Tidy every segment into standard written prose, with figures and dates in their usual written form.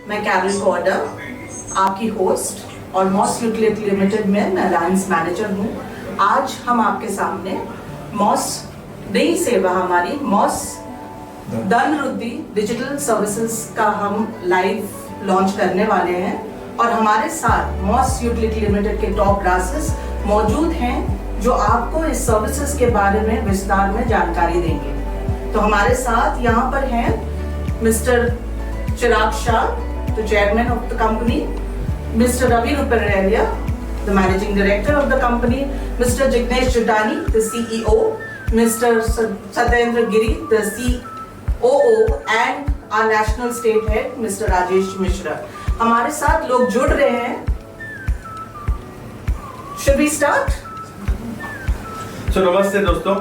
मैं कैरल कॉर्डर, आपकी होस्ट और मॉस यूटिलिटी लिमिटेड में मैं अलायंस मैनेजर हूँ। आज हम आपके सामने मॉस नई सेवा हमारी मॉस धनवृद्धि डिजिटल सर्विसेज का हम लाइव लॉन्च करने वाले हैं और हमारे साथ मॉस यूटिलिटी लिमिटेड के टॉप ब्रासेस मौजूद हैं जो आपको इस सर्विसेज के बारे में विस्तार में जानकारी देंगे। तो हमारे साथ यहाँ पर हैं mister Chirag Shah, the chairman of the company, mister Ravi Ruparelia, the managing director of the company, mister Jignesh Jutani, the CEO, mister Satyendra Giri, the COO and our national state head mister Rajesh Mishra. हमारे साथ लोग जुड़ रहे हैं। Should we start? नमस्ते दोस्तों,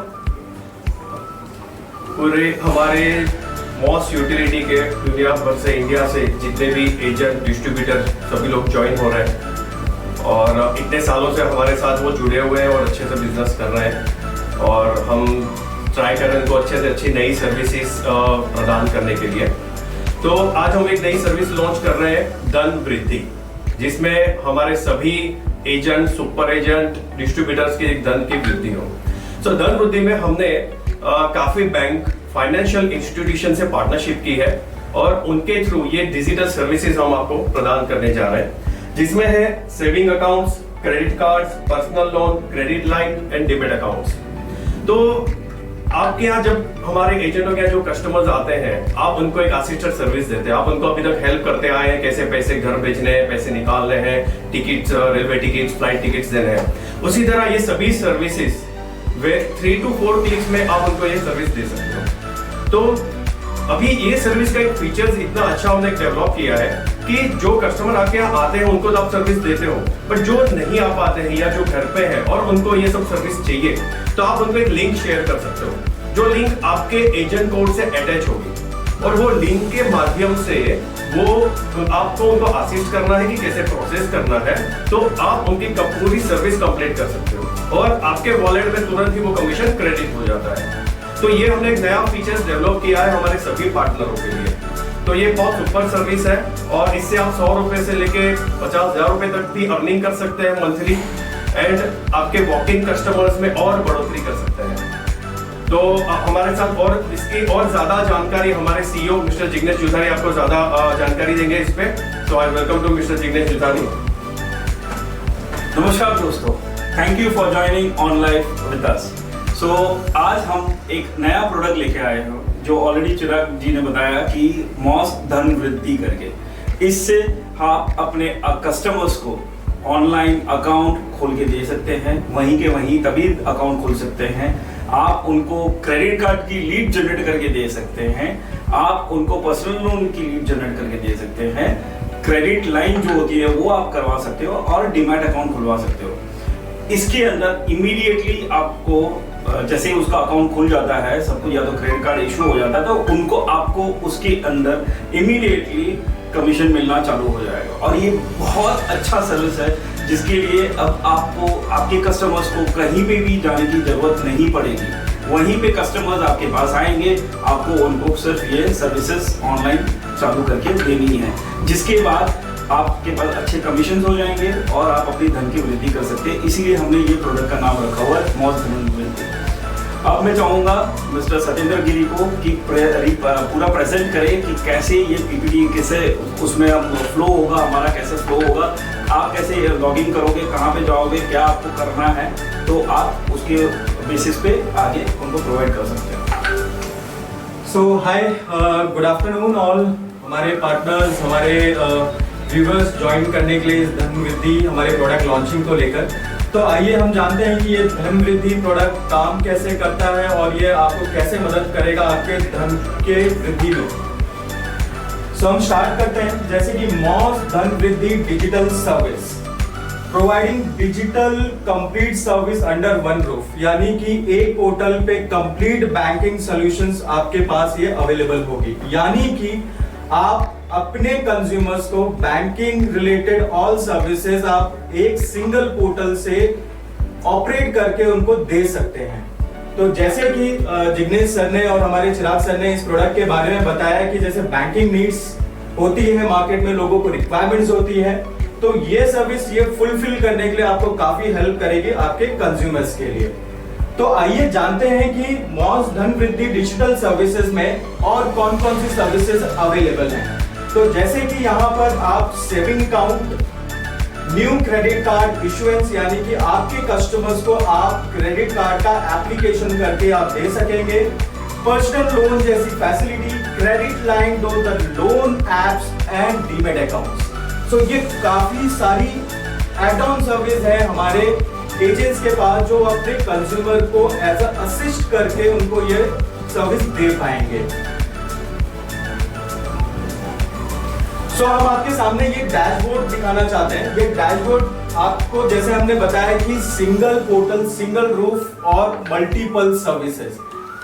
पूरे हमारे मॉस यूटिलिटी के दुनिया भर से, इंडिया से जितने भी एजेंट डिस्ट्रीब्यूटर सभी लोग ज्वाइन हो रहे हैं और इतने सालों से हमारे साथ वो जुड़े हुए हैं और अच्छे से बिजनेस कर रहे हैं और हम ट्राई कर रहे हैं उनको अच्छे से अच्छी नई सर्विसेज प्रदान करने के लिए। तो आज हम एक नई सर्विस लॉन्च कर रहे हैं धनवृद्धि, जिसमें हमारे सभी एजेंट, सुपर एजेंट, डिस्ट्रीब्यूटर्स की धन की वृद्धि हो। धनवृद्धि में हमने काफी बैंक, फाइनेंशियल इंस्टीट्यूशन से पार्टनरशिप की है और उनके थ्रू ये डिजिटल सर्विसेज हम आपको प्रदान करने जा रहे हैं, जिसमें है saving accounts, credit cards, personal loan, credit line and debit accounts. तो आपके यहाँ जब हमारे एजेंटों के जो कस्टमर्स आते हैं, आप उनको एक असिस्टेड सर्विस देते हैं। आप उनको अभी तक हेल्प करते आए हैं, कैसे पैसे घर भेजने हैं, पैसे निकालने हैं, tickets, railway tickets, flight tickets देने हैं। उसी तरह ये सभी सर्विसेज वे 3 to 4 क्लिक्स में आप उनको ये सर्विस दे सकते हो। तो अभी ये सर्विस का एक फीचर्स इतना अच्छा हमने डेवलप किया है कि जो कस्टमर आके आते हैं उनको तो आप सर्विस देते हो, बट जो नहीं आ पाते हैं या जो घर पे है और उनको ये सब सर्विस चाहिए, तो आप उनको एक लिंक शेयर कर सकते हो, जो लिंक आपके एजेंट कोड से अटैच होगी और वो लिंक के माध्यम से वो आपको उनको असिस्ट करना है कि कैसे प्रोसेस करना है, तो आप उनकी पूरी सर्विस कंप्लीट कर सकते हो और आपके वॉलेट में तुरंत ही वो कमीशन क्रेडिट हो जाता है। तो ये हमने एक नया फीचर्स डेवलप किया है हमारे सभी पार्टनरों के लिए। तो ये बहुत सुपर सर्विस है और इससे आप 100 रुपए से लेके 50,000 रुपए तक भी अर्निंग कर सकते हैं मंथली एंड आपके वॉकिंग कस्टमर्स में और बढ़ोतरी कर सकते हैं। तो हमारे साथ और इसकी और ज्यादा जानकारी हमारे CEO मिस्टर जिग्नेश जुटानी आपको ज्यादा जानकारी देंगे इस पे। तो I welcome to mister Jignesh Jutani. नमस्कार दोस्तों, thank you for joining on live with us. So आज हम एक नया प्रोडक्ट लेके आए हैं जो ऑलरेडी चिराग जी ने बताया कि मॉस धनवृद्धि करके। इससे आप अपने कस्टमर्स को ऑनलाइन अकाउंट खोल के दे सकते हैं, वहीं के वहीं तभी अकाउंट खोल सकते हैं। आप उनको क्रेडिट कार्ड की लीड जनरेट करके दे सकते हैं, आप उनको पर्सनल लोन की लीड जनरेट करके दे सकते हैं, क्रेडिट लाइन जो होती है वो आप करवा सकते हो और डीमैट अकाउंट खुलवा सकते हो। इसके अंदर इमीडिएटली आपको जैसे ही उसका अकाउंट खुल जाता है, सबको या तो क्रेडिट कार्ड इशू हो जाता है, तो उनको आपको उसके अंदर इमीडिएटली कमीशन मिलना चालू हो जाएगा। और ये बहुत अच्छा सर्विस है जिसके लिए अब आपको आपके कस्टमर्स को कहीं पे भी जाने की जरूरत नहीं पड़ेगी। वहीं पे कस्टमर्स आपके पास आएंगे, आपको उनको सिर्फ ये सर्विसेज ऑनलाइन चालू करके देनी है, जिसके बाद आपके पास अच्छे कमीशन हो जाएंगे और आप अपनी धन की वृद्धि कर सकते हैं। इसीलिए हमने ये प्रोडक्ट का नाम रखा हुआ है मॉस धनवृद्धि। अब मैं चाहूंगा मिस्टर सत्येंद्र गिरी को कि पूरा प्रेजेंट करें कि कैसे ये PPT कैसे उसमें फ्लो होगा, हमारा कैसे फ्लो होगा, आप कैसे लॉगिन करोगे, कहाँ पे जाओगे, क्या आपको करना है, तो आप उसके बेसिस पे आगे उनको प्रोवाइड कर सकते हैं। सो हाय, गुड आफ्टरनून ऑल हमारे पार्टनर्स, हमारे व्यूअर्स ज्वाइन करने के लिए धनवृद्धि हमारे प्रोडक्ट लॉन्चिंग को लेकर। तो आइए हम जानते हैं कि ये धनवृद्धि प्रोडक्ट काम कैसे करता है और ये आपको कैसे मदद करेगा आपके धन के वृद्धि में। सो हम स्टार्ट करते हैं। जैसे कि MOS Dhanvriddhi digital service, providing digital complete service under one roof, यानी कि एक पोर्टल पे कंप्लीट बैंकिंग सॉल्यूशंस आपके पास ये अवेलेबल होगी। यानी कि आप अपने कंज्यूमर्स को बैंकिंग रिलेटेड ऑल सर्विसेज आप एक सिंगल पोर्टल से ऑपरेट करके उनको दे सकते हैं। तो जैसे कि जिग्नेश सर ने और हमारे चिराग सर ने इस प्रोडक्ट के बारे में बताया कि जैसे बैंकिंग नीड्स होती है, मार्केट में लोगों को रिक्वायरमेंट्स होती है, तो ये सर्विस ये फुलफिल करने के लिए आपको काफी हेल्प करेगी आपके कंज्यूमर्स के लिए। तो आइए जानते हैं कि मॉस धन वृद्धि डिजिटल सर्विसेज में और कौन कौन सी सर्विसेज अवेलेबल हैं। तो जैसे कि यहाँ पर आप saving account, new credit card issuance, यानी कि आपके कस्टमर्स को आप क्रेडिट कार्ड का एप्लीकेशन करके आप दे सकेंगे, पर्सनल लोन जैसी facility, credit line, loan apps and demat accounts. So ये काफी सारी एड ऑन सर्विस है हमारे एजेंट्स के पास जो अपने कंज्यूमर को एज अ असिस्ट करके उनको ये सर्विस दे पाएंगे। सो हम आपके सामने ये डैशबोर्ड दिखाना चाहते हैं। ये डैशबोर्ड आपको, जैसे हमने बताया कि सिंगल पोर्टल, सिंगल रूफ और मल्टीपल सर्विसेज।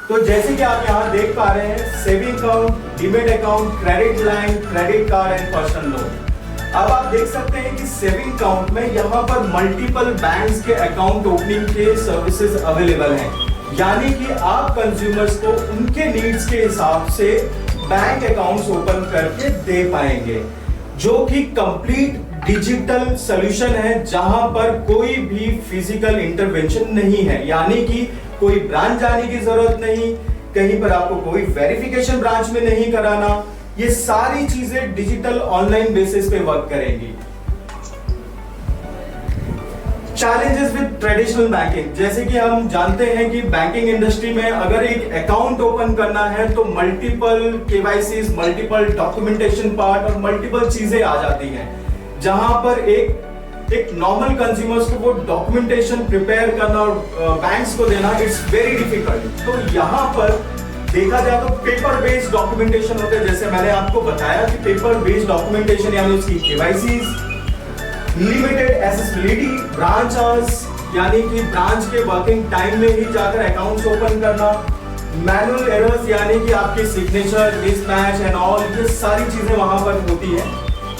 तो जैसे कि आप यहाँ देख पा रहे हैं, saving account, demat account, credit line, credit card and personal loan. अब आप देख सकते हैं कि सेविंग अकाउंट में यहाँ पर मल्टीपल बैंक्स के अकाउंट ओपनिंग के सर्विसेज अवेलेबल हैं, यानी कि आप कंज्यूमर्स को उनके नीड्स के हिसाब से बैंक अकाउंट्स ओपन करके दे पाएंगे, जो कि कंप्लीट डिजिटल सॉल्यूशन है, जहां पर कोई भी फिजिकल इंटरवेंशन नहीं है, यानी कि कोई ब्रांच जाने की जरूरत नहीं, कहीं पर आपको कोई वेरिफिकेशन ब्रांच में नहीं कराना। ये सारी चीजें डिजिटल ऑनलाइन बेसिस पे वर्क करेंगी। चैलेंजेस विद ट्रेडिशनल बैंकिंग, जैसे कि हम जानते हैं कि बैंकिंग इंडस्ट्री में अगर एक अकाउंट ओपन करना है तो मल्टीपल केवाईसीज, मल्टीपल डॉक्यूमेंटेशन पार्ट और मल्टीपल चीजें आ जाती हैं, जहां पर एक नॉर्मल कंज्यूमर्स को वो डॉक्यूमेंटेशन प्रिपेयर करना और बैंक्स को देना इट्स वेरी डिफिकल्ट। तो यहाँ पर देखा जाए तो पेपर बेस्ड डॉक्यूमेंटेशन होते हैं, जैसे मैंने आपको बताया कि पेपर बेस्ड डॉक्यूमेंटेशन यानी उसकी केवाईसीज, लिमिटेड एक्सेसिबिलिटी, ब्रांच आवर्स, यानी कि ब्रांच के वर्किंग टाइम में ही जाकर अकाउंट्स ओपन करना, मैनुअल एरर्स यानी कि आपके सिग्नेचर मिसमैच एंड ऑल, ये सारी चीजें वहां पर होती है।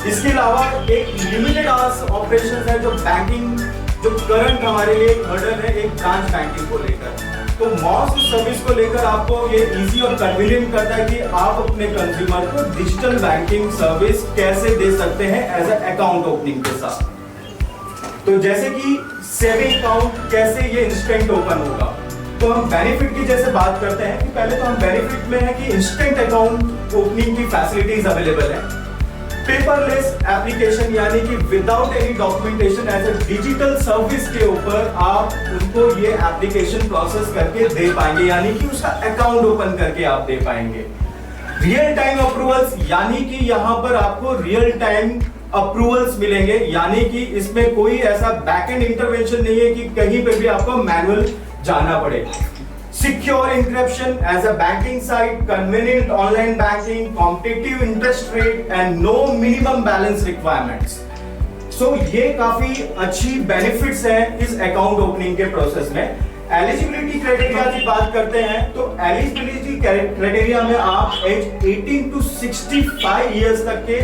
इसके अलावा एक लिमिटेड आवर्स ऑपरेशंस है जो बैंकिंग, जो करंट हमारे लिए एक हर्डल है एक ब्रांच बैंकिंग को लेकर। तो मॉस इस सर्विस को लेकर आपको ये इजी और कन्वीनियंट करता है कि आप अपने कंज्यूमर को डिजिटल बैंकिंग सर्विस कैसे दे सकते हैं एज अ अकाउंट ओपनिंग के साथ। तो जैसे कि सेविंग अकाउंट कैसे ये इंस्टेंट ओपन होगा, तो हम बेनिफिट की जैसे बात करते हैं कि पहले तो हम बेनिफिट में है कि इंस्टेंट अकाउंट ओपनिंग की फैसिलिटीज अवेलेबल है, पेपरलेस एप्लीकेशन यानी कि without any documentation as a digital service के ऊपर आप उनको ये एप्लीकेशन प्रोसेस करके दे पाएंगे, यानी कि उसका अकाउंट ओपन करके आप दे पाएंगे। रियल टाइम अप्रूवल्स, यानी कि यहाँ पर आपको रियल टाइम अप्रूवल्स मिलेंगे, यानी कि इसमें कोई ऐसा बैकएंड इंटरवेंशन नहीं है कि कहीं पे भी आपको मैनुअल जाना पड़े। Secure encryption as a banking site, convenient online banking, competitive interest rate and no minimum balance requirements. So ये काफी अच्छी बेनिफिट्स हैं इस अकाउंट ओपनिंग के प्रोसेस में। एलिजिबिलिटी क्राइटेरिया की बात करते हैं तो एलिजिबिलिटी क्राइटेरिया में आप एज 18 to 65 इयर्स तक के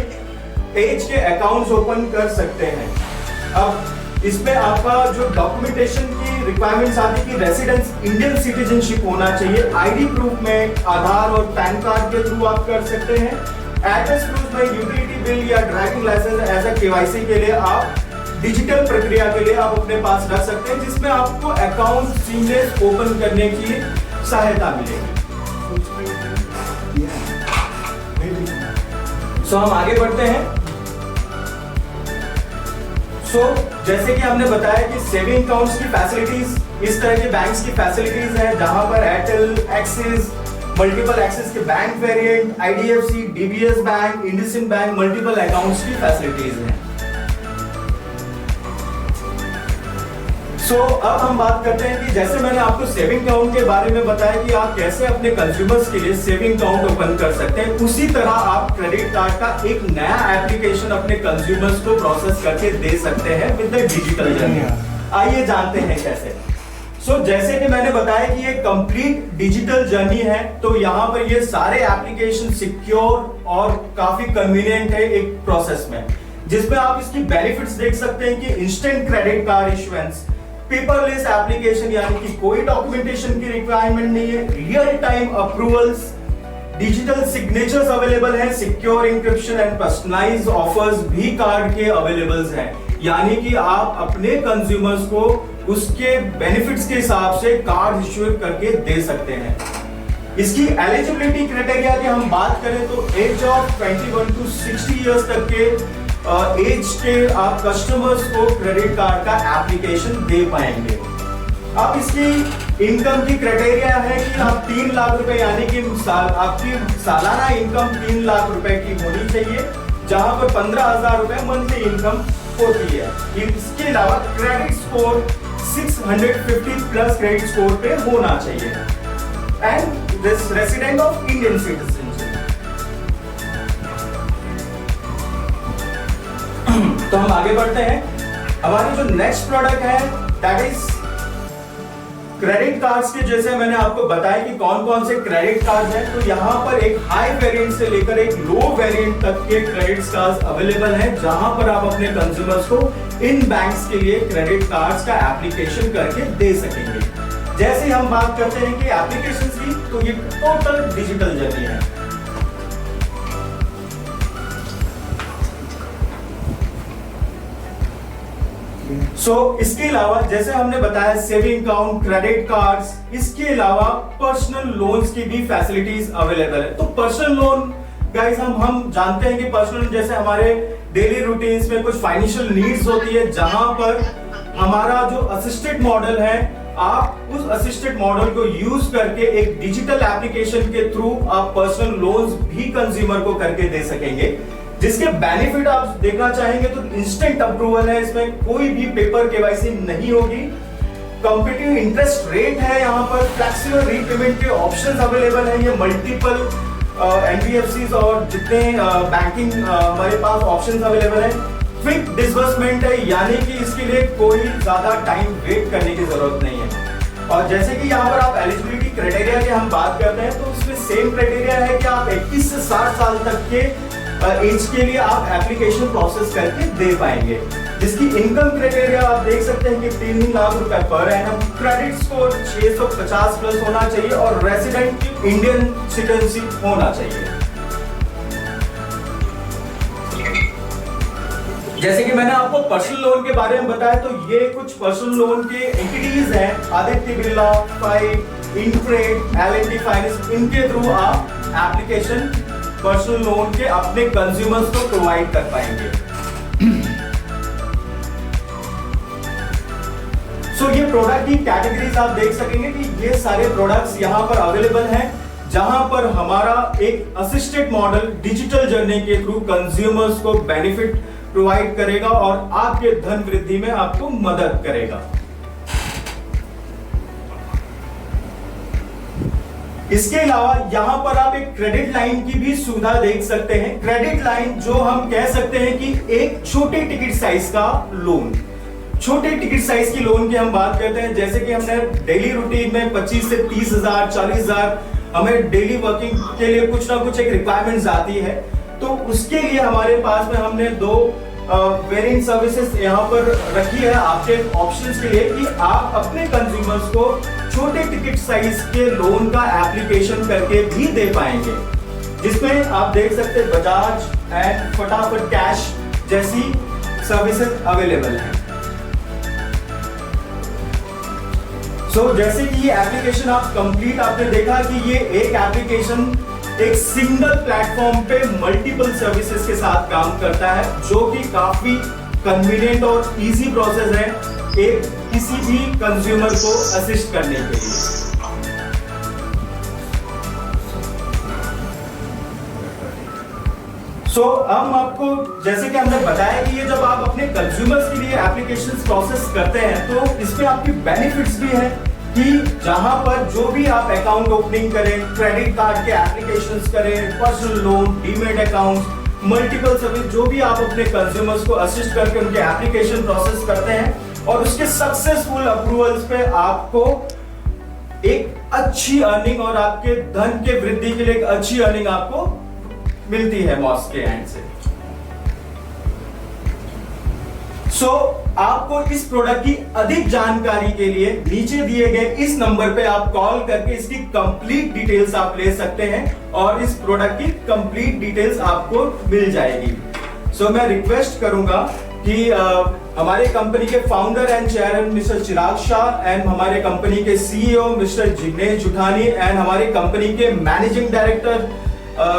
एज के अकाउंट्स ओपन कर सकते हैं। अब इसमें आपका जो डॉक्यूमेंटेशन की रिक्वायरमेंट्स आती है कि रेसिडेंस इंडियन सिटीजनशिप होना चाहिए, आईडी प्रूफ में आधार और पैन कार्ड के थ्रू आप कर सकते हैं, एड्रेस प्रूफ में यूटिलिटी बिल या driving licence as a KYC के लिए आप डिजिटल प्रक्रिया के लिए आप अपने पास रख सकते हैं, जिसमें आपको अकाउंट सीमलेस ओपन करने की सहायता मिलेगी। सो हम आगे बढ़ते हैं। जैसे कि हमने बताया कि सेविंग अकाउंट्स की फैसिलिटीज इस तरह के बैंक्स की फैसिलिटीज हैं, जहां पर एयरटेल, एक्सिस, मल्टीपल एक्सिस के bank variant, IDFC, DBS bank, IndusInd bank, multiple accounts की फैसिलिटीज हैं। अब हम बात करते हैं कि जैसे मैंने आपको सेविंग अकाउंट के बारे में बताया कि आप कैसे अपने कंज्यूमर्स के लिए सेविंग अकाउंट ओपन कर सकते हैं, उसी तरह आप क्रेडिट कार्ड का एक नया एप्लीकेशन अपने कंज्यूमर्स को प्रोसेस करके दे सकते हैं विद द डिजिटल जर्नी। आइए जानते हैं कैसे। जैसे कि मैंने बताया कि ये कंप्लीट डिजिटल जर्नी है, तो यहाँ पर ये सारे एप्लीकेशन सिक्योर और काफी कन्वीनियंट है एक प्रोसेस में, जिसमें आप इसकी बेनिफिट्स देख सकते हैं कि instant credit card issuance, paperless application यानी कि कोई डॉक्यूमेंटेशन की रिक्वायरमेंट नहीं है, real time approvals, digital signatures available हैं, secure encryption and personalised offers भी कार्ड के अवेलेबल्स हैं, यानी कि आप अपने कंज्यूमर्स को उसके बेनिफिट्स के हिसाब से कार्ड इश्यू करके दे सकते हैं। इसकी एलिजिबिलिटी क्राइटेरिया की हम बात करें तो एज ऑफ 21 टू 60 इयर्स तक के एज के आप कस्टमर्स को क्रेडिट कार्ड का एप्लीकेशन दे पाएंगे। अब इसकी इनकम की क्राइटेरिया है कि आप 3 लाख रुपए यानी कि आपकी सालाना इनकम 3 लाख रुपए की होनी चाहिए, जहां पर 15,000 रुपए मंथली इनकम होती है। इसके अलावा credit score 650 plus credit score पे होना चाहिए and this resident of Indian citizen. तो हम आगे बढ़ते हैं। हमारी जो नेक्स्ट प्रोडक्ट है दैट इज क्रेडिट कार्ड्स के। जैसे मैंने आपको बताया कि कौन कौन से क्रेडिट कार्ड हैं, तो यहाँ पर एक हाई वेरिएंट से लेकर एक लो वेरिएंट तक के क्रेडिट कार्ड्स अवेलेबल हैं, जहां पर आप अपने कंज्यूमर्स को इन बैंक्स के लिए क्रेडिट कार्ड्स का एप्लीकेशन करके दे सकेंगे। जैसे ही हम बात करते हैं कि एप्लीकेशंस की, तो ये टोटल डिजिटल जर्नी है। इसके अलावा जैसे हमने बताया सेविंग अकाउंट, क्रेडिट कार्ड्स, इसके अलावा पर्सनल लोन्स की भी फैसिलिटीज अवेलेबल है। तो पर्सनल लोन गाइस हम जानते हैं कि पर्सनल जैसे हमारे डेली रूटीन्स में कुछ फाइनेंशियल नीड्स होती है, जहां पर हमारा जो असिस्टेड मॉडल है, आप उस असिस्टेड मॉडल को यूज करके एक डिजिटल एप्लीकेशन के थ्रू आप पर्सनल लोन्स भी कंज्यूमर को करके दे सकेंगे, जिसके बेनिफिट आप देखना चाहेंगे तो इंस्टेंट अप्रूवल है, इसमें कोई भी पेपर केवाईसी नहीं होगी, कॉम्पिटिटिव इंटरेस्ट रेट है, यहाँ पर फ्लेक्सिबल रीपेमेंट के ऑप्शंस अवेलेबल है, ये मल्टीपल एनबीएफसीज और जितने बैंकिंग हमारे पास ऑप्शंस अवेलेबल है, क्विक डिसबर्समेंट है, यानी कि इसके लिए कोई ज्यादा टाइम वेट करने की जरूरत नहीं है। और जैसे कि यहाँ पर आप एलिजिबिलिटी क्राइटेरिया की हम बात करते हैं, तो उसमें सेम क्राइटेरिया है कि आप 21 से 60 साल तक के एज के लिए आप एप्लीकेशन प्रोसेस करके दे पाएंगे। जिसकी इनकम क्राइटेरिया आप देख सकते हैं कि 3 लाख रुपए per annum, credit score 650 plus होना चाहिए और रेसिडेंट इंडियन सिटीजनशिप होना चाहिए। जैसे कि मैंने आपको पर्सनल लोन के बारे में बताया, तो ये कुछ पर्सनल लोन के एंटिटीज हैं, Aditya Birla, Fibe, InCred, L and T finance, इनके थ्रू आप एप्लीकेशन पर्सनल लोन के अपने कंज्यूमर्स को प्रोवाइड कर पाएंगे। ये प्रोडक्ट की कैटेगरीज आप देख सकेंगे कि ये सारे प्रोडक्ट्स यहां पर अवेलेबल हैं, जहां पर हमारा एक असिस्टेड मॉडल डिजिटल जर्नी के थ्रू कंज्यूमर्स को बेनिफिट प्रोवाइड करेगा और आपके धन वृद्धि में आपको मदद करेगा। इसके अलावा यहां पर आप एक क्रेडिट लाइन की भी सुविधा देख सकते हैं। क्रेडिट लाइन जो हम कह सकते हैं कि एक छोटे टिकट साइज का लोन, छोटे टिकट साइज की लोन की हम बात करते हैं। जैसे कि हमने डेली रूटीन में 25 से 30,000 40,000 हमें डेली वर्किंग के लिए कुछ ना कुछ एक रिक्वायरमेंट्स आती है, तो उसके लिए हमारे पास में हमने 2 वेरिएंट सर्विसेज यहाँ पर रखी है आपके ऑप्शंस के लिए कि आप अपने कंज्यूमर्स को छोटे टिकट साइज के लोन का एप्लीकेशन करके भी दे पाएंगे, जिसमें आप देख सकते हैं बजाज एंड फटाफट कैश जैसी सर्विसेज अवेलेबल हैं। जैसे कि ये एप्लीकेशन आप कंप्लीट आपने देखा कि ये एक एप्लीकेशन एक सिंगल प्लेटफॉर्म पे मल्टीपल सर्विसेज के साथ काम करता है, जो कि काफी कन्वीनियंट और इजी प्रोसेस है एक किसी भी कंज्यूमर को असिस्ट करने के लिए। हम आपको जैसे कि हमने बताया कि ये जब आप अपने कंज्यूमर्स के लिए एप्लीकेशंस प्रोसेस करते हैं, तो इसमें आपकी बेनिफिट्स भी हैं कि जहां पर जो भी आप अकाउंट ओपनिंग करें, क्रेडिट कार्ड के एप्लीकेशंस करें, personal loan, demat account, multiple service, जो भी आप अपने कंज्यूमर्स को असिस्ट करके उनके एप्लीकेशन प्रोसेस करते हैं और उसके सक्सेसफुल अप्रूवल्स पे आपको एक अच्छी अर्निंग और आपके धन के वृद्धि के लिए एक अच्छी अर्निंग आपको मिलती है मॉस के एंड से। आपको इस प्रोडक्ट की अधिक जानकारी के लिए नीचे दिए गए इस नंबर पे आप कॉल करके इसकी कंप्लीट डिटेल्स आप ले सकते हैं और इस प्रोडक्ट की कंप्लीट डिटेल्स आपको मिल जाएगी। मैं रिक्वेस्ट करूंगा कि हमारे कंपनी के founder and chairman mister Chirag Shah and हमारे कंपनी के CEO mister Jignesh Jutani and हमारे कंपनी के managing director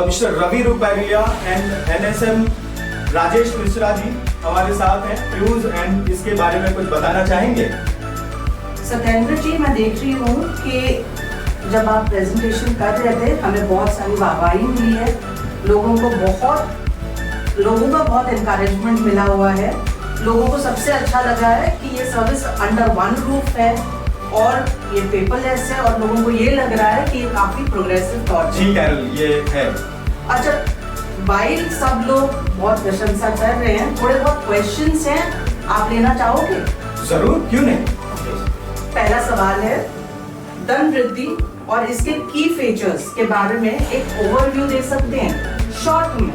mister Ravi Ruparelia and NSM Rajesh Mishra ji हमारे साथ हैं। प्लीज एंड इसके बारे में कुछ बताना चाहेंगे? सत्येंद्र जी, मैं देख रही हूँ कि जब आप प्रेजेंटेशन कर रहे थे हमें बहुत सारी वाहवाही मिली है, लोगों का बहुत एनकरेजमेंट मिला हुआ है। लोगों को सबसे अच्छा लगा है कि ये सर्विस अंडर वन रूफ है और ये पेपरलेस है और लोगों को ये लग रहा है कि ये काफी प्रोग्रेसिव थॉट है। जी कैरल, ये है। अच्छा, वाइल सब लोग बहुत प्रशंसा कर रहे हैं, थोड़े बहुत क्वेश्चंस हैं, आप लेना चाहोगे? जरूर, क्यों नहीं। पहला सवाल है धन वृद्धि और इसके की फीचर्स के बारे में एक ओवरव्यू दे सकते हैं शॉर्ट में।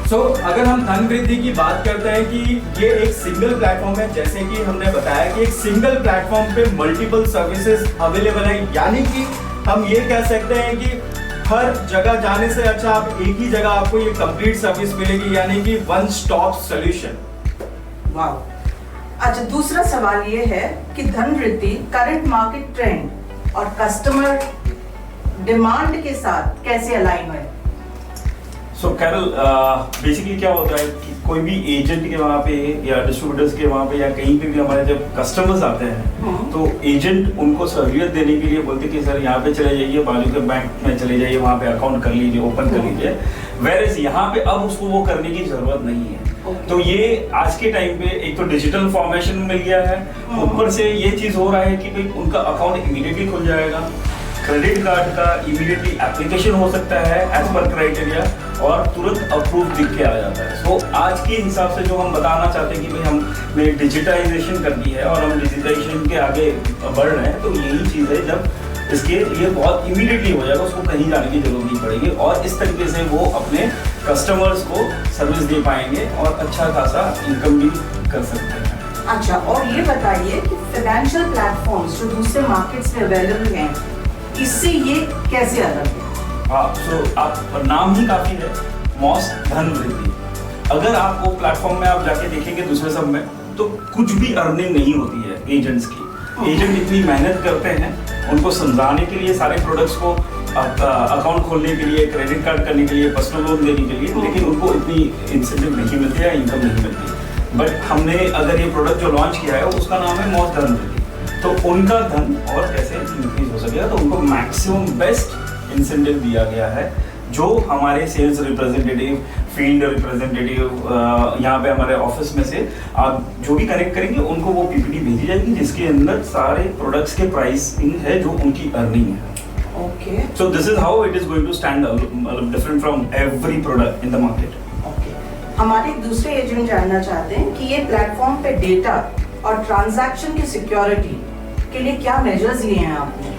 अगर हम धन वृद्धि की बात करते हैं कि ये एक सिंगल प्लेटफॉर्म है, जैसे कि हमने बताया कि एक सिंगल प्लेटफॉर्म पे मल्टीपल सर्विसेज अवेलेबल है, यानी कि हम ये कह सकते हैं कि हर जगह जाने से अच्छा आप एक ही जगह आपको ये कंप्लीट सर्विस मिलेगी, यानी कि वन स्टॉप सॉल्यूशन। वाह। अच्छा, दूसरा सवाल ये है कि धन वृद्धि करंट मार्केट ट्रेंड और कस्टमर डिमांड के साथ कैसे अलाइन है? सो कैरल, बेसिकली क्या होता है कि कोई भी एजेंट के वहाँ पे या डिस्ट्रीब्यूटर्स के वहाँ पे या कहीं पे भी हमारे जब कस्टमर्स आते हैं तो एजेंट उनको सहूलियत देने के लिए बोलते कि सर यहाँ पे चले जाइए, बाजू के बैंक में चले जाइए, वहाँ पे अकाउंट कर लीजिए, ओपन कर लीजिए। वेरएज़ यहाँ पे अब उसको वो करने की जरूरत नहीं है। तो ये आज के टाइम पे एक तो डिजिटल फॉर्मेशन मिल गया है, ऊपर से ये चीज हो रहा है कि भाई उनका अकाउंट इमीडिएटली खुल जाएगा, क्रेडिट कार्ड का इमीडिएटली एप्लीकेशन हो सकता है एज पर क्राइटेरिया और तुरंत अप्रूव दिख के आ जाता है। सो आज के हिसाब से जो हम बताना चाहते हैं कि भाई हमने डिजिटाइजेशन कर दी है और हम डिजिटाइजेशन के आगे बढ़ रहे हैं, तो यही चीज़ है जब इसके ये बहुत इमीडिएटली हो जाएगा, उसको कहीं जाने की जरूरत नहीं पड़ेगी और इस तरीके से वो अपने कस्टमर्स को सर्विस दे पाएंगे और अच्छा खासा इनकम भी कर सकते हैं। अच्छा, और ये बताइए कि फाइनेंशियल प्लेटफॉर्म्स जो दूसरे मार्केट्स में अवेलेबल हैं, इससे ये कैसे अलग है? हाँ, तो आप नाम ही काफी है, मॉस धन वृद्धि। अगर आप वो प्लेटफॉर्म में आप जाके देखेंगे दूसरे सब में तो कुछ भी अर्निंग नहीं होती है एजेंट्स की। एजेंट इतनी मेहनत करते हैं उनको समझाने के लिए, सारे प्रोडक्ट्स को अकाउंट खोलने के लिए, क्रेडिट कार्ड करने के लिए, पर्सनल लोन देने के लिए, लेकिन उनको इतनी इंसेंटिव नहीं मिलती है, इनकम नहीं मिलती। बट हमने अगर ये प्रोडक्ट जो लॉन्च किया है उसका नाम है मॉस धन वृद्धि, तो उनका धन और कैसे इंक्रीज हो सकेगा, तो उनको मैक्सिमम बेस्ट इंसेंटिव दिया गया है। जो हमारे सेल्स रिप्रेजेंटेटिव, फील्ड रिप्रेजेंटेटिव यहाँ पे हमारे ऑफिस में से आप जो भी कनेक्ट करेंगे उनको वो पीपीटी भेजी जाएगी जिसके अंदर सारे प्रोडक्ट्स के प्राइसिंग है जो उनकी अर्निंग है। Okay, so this is how it is going to stand different from every product in the market. Okay, हमारे दूसरे एजेंट जानना चाहते हैं कि ये प्लेटफॉर्म पे डेटा और ट्रांजैक्शन की सिक्योरिटी के लिए क्या मेजर्स लिए हैं आपने?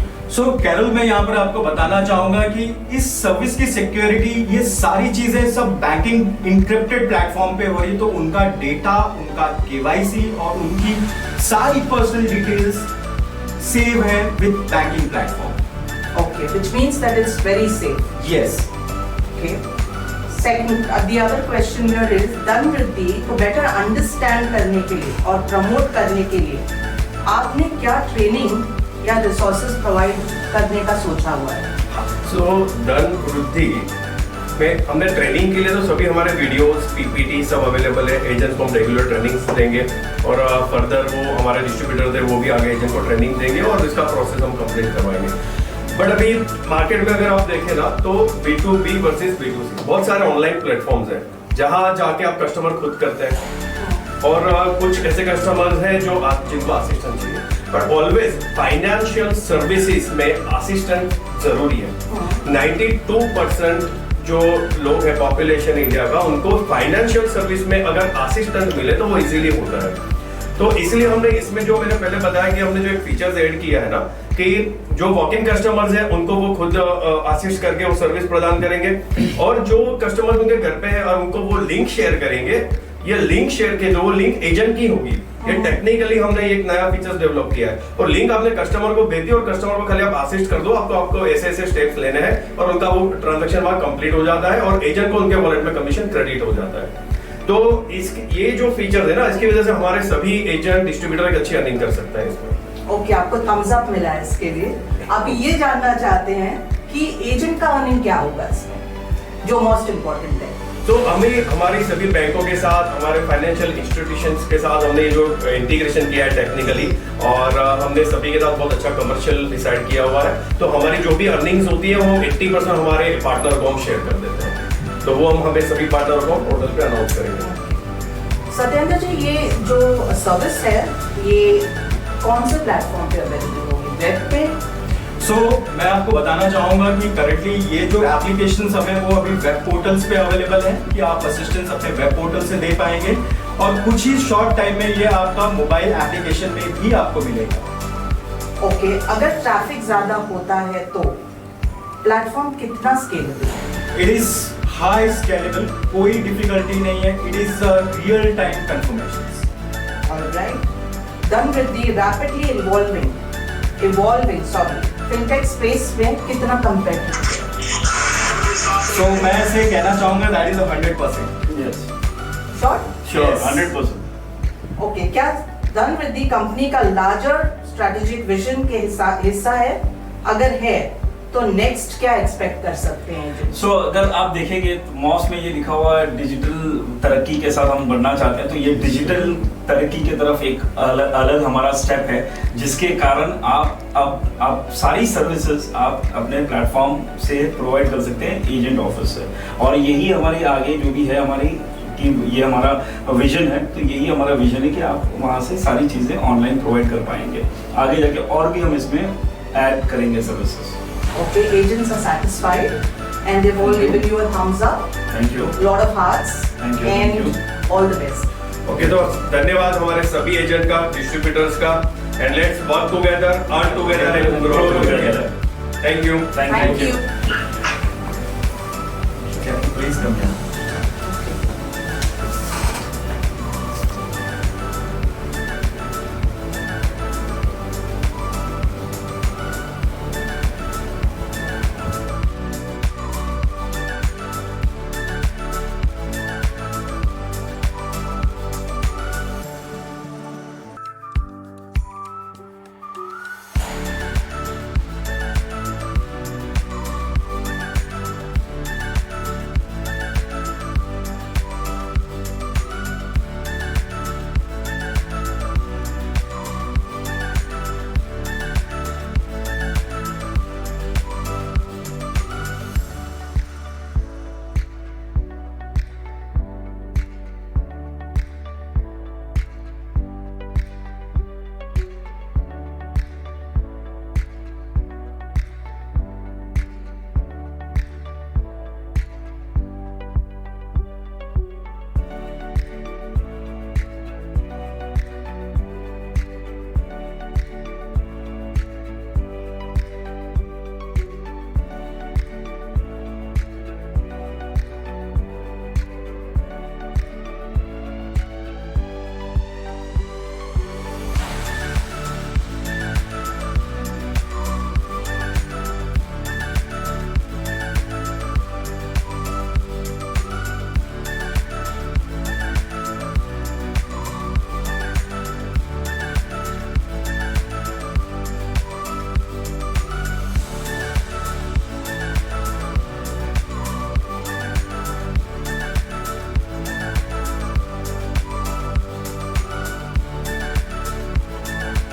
कैरल, मैं यहाँ पर आपको बताना चाहूंगा कि इस सर्विस की सिक्योरिटी, ये सारी चीजें सब बैंकिंग इंक्रिप्टेड प्लेटफॉर्म पे हो रही है, तो उनका डेटा, उनका केवाईसी और उनकी सारी पर्सनल डिटेल्स सेव है with banking platform. Okay, which means that it's very safe. Yes. Okay, second, the other question here is धन वृद्धि को बेटर अंडरस्टैंड करने के लिए और प्रमोट करने के लिए आपने क्या ट्रेनिंग या रिसोर्सेज प्रोवाइड करने का सोचा हुआ है? धन वृद्धि में हमने ट्रेनिंग के लिए तो सभी हमारे वीडियोस, पीपीटी सब अवेलेबल है। एजेंट्स को हम रेगुलर ट्रेनिंग्स देंगे और फर्दर वो हमारे डिस्ट्रीब्यूटर थे वो भी आगे एजेंट को ट्रेनिंग देंगे और इसका प्रोसेस हम कंप्लीट करवाएंगे। बट अभी मार्केट में अगर आप देखें ना तो B2B वर्सेस B2C बहुत सारे ऑनलाइन प्लेटफॉर्म्स हैं जहाँ जाके आप कस्टमर खुद करते हैं और कुछ ऐसे कस्टमर्स हैं जो जिनको असिस्टेंट चाहिए, बट ऑलवेज फाइनेंशियल सर्विसेज में असिस्टेंट जरूरी है। 92% जो लोग हैं पॉपुलेशन इंडिया का, उनको फाइनेंशियल सर्विस में अगर असिस्टेंट मिले तो वो इजीली होता है। तो इसलिए हमने इसमें जो मैंने पहले बताया कि हमने जो एक फीचर्स ऐड किया है ना कि जो वॉक इन कस्टमर्स हैं उनको वो खुद असिस्ट करके वो सर्विस प्रदान करेंगे और जो कस्टमर्स उनके घर पे हैं और उनको वो लिंक शेयर करेंगे ये लिंक शेयर के जो लिंक एजेंट की होगी, ये टेक्निकली हमने एक नया फीचर्स डेवलप किया है और लिंक आपने कस्टमर को भेज दी और कस्टमर को खाली आप असिस्ट कर दो, आपको ऐसे ऐसे स्टेप्स लेने हैं और उनका वो ट्रांजैक्शन वहां कंप्लीट हो जाता है और एजेंट को उनके वॉलेट में कमीशन क्रेडिट हो जाता है। तो ये जो फीचर है ना, इसकी वजह से हमारे सभी एजेंट डिस्ट्रीब्यूटर एक अच्छी अर्निंग कर सकते हैं इसमें। ओके, आपको थम्स अप मिला है इसके लिए। आप ये जानना चाहते हैं कि एजेंट का अर्निंग क्या होगा इसमें, जो मोस्ट इम्पोर्टेंट है। तो हमें हमारी सभी बैंकों के साथ, हमारे फाइनेंशियल इंस्टीट्यूशंस के साथ हमने जो इंटीग्रेशन किया है टेक्निकली, और हमने सभी के साथ बहुत अच्छा कमर्शियल डिसाइड किया हुआ है। तो हमारी जो भी अर्निंग्स होती है वो 80% हमारे पार्टनर को हम शेयर कर देते हैं। तो वो हम हमें सभी पार्टनर को पोर्टल पे अनाउंस करेंगे। सत्येंद्र जी, ये जो सर्विस है ये कौन से प्लेटफॉर्म पे अवेलेबल होगी, वेब पे? मैं आपको बताना चाहूंगा कि करेंटली ये जो एप्लीकेशंस हमें वो अभी वेब पोर्टल्स पे अवेलेबल है कि आप असिस्टेंस अपने वेब पोर्टल से दे पाएंगे और कुछ ही शॉर्ट टाइम में ये आपका मोबाइल एप्लीकेशन में भी आपको मिलेगा। ओके, अगर ट्रैफिक ज्यादा होता है तो प्लेटफॉर्म कितना स्केलेबल है? इट इज हाई स्केलेबल, कोई डिफिकल्टी नहीं है। It is real time confirmations. Alright, done with the rapidly evolving fintech space में कितना कंपेटिटिव है? मैं ऐसे कहना चाहूंगा that is 100%। Yes, sure 100%। Okay, क्या डन विद द कंपनी का लार्जर स्ट्रेटेजिक विजन के हिस्सा है? अगर है तो नेक्स्ट क्या एक्सपेक्ट कर सकते हैं? अगर आप देखेंगे मॉस में ये लिखा हुआ है डिजिटल तरक्की के साथ हम बढ़ना चाहते हैं, तो ये डिजिटल तरक्की की तरफ एक अलग हमारा स्टेप है, जिसके कारण आप सारी सर्विसेज आप अपने प्लेटफॉर्म से प्रोवाइड कर सकते हैं एजेंट ऑफिस से। और यही हमारी आगे जो भी है हमारी कि ये हमारा विजन है, तो यही हमारा विजन है कि आप वहाँ से सारी चीज़ें ऑनलाइन प्रोवाइड कर पाएंगे। आगे जाके और भी हम इसमें ऐड करेंगे services. Okay, agents are satisfied and they've all given you a thumbs up. Thank you. Lot of hearts. Thank you. And Thank you. all the best. Okay, तो धन्यवाद हमारे सभी एजेंट का, डिस्ट्रीब्यूटर्स का, and let's work together, earn together and grow together. Thank you. Thank you. Please come here.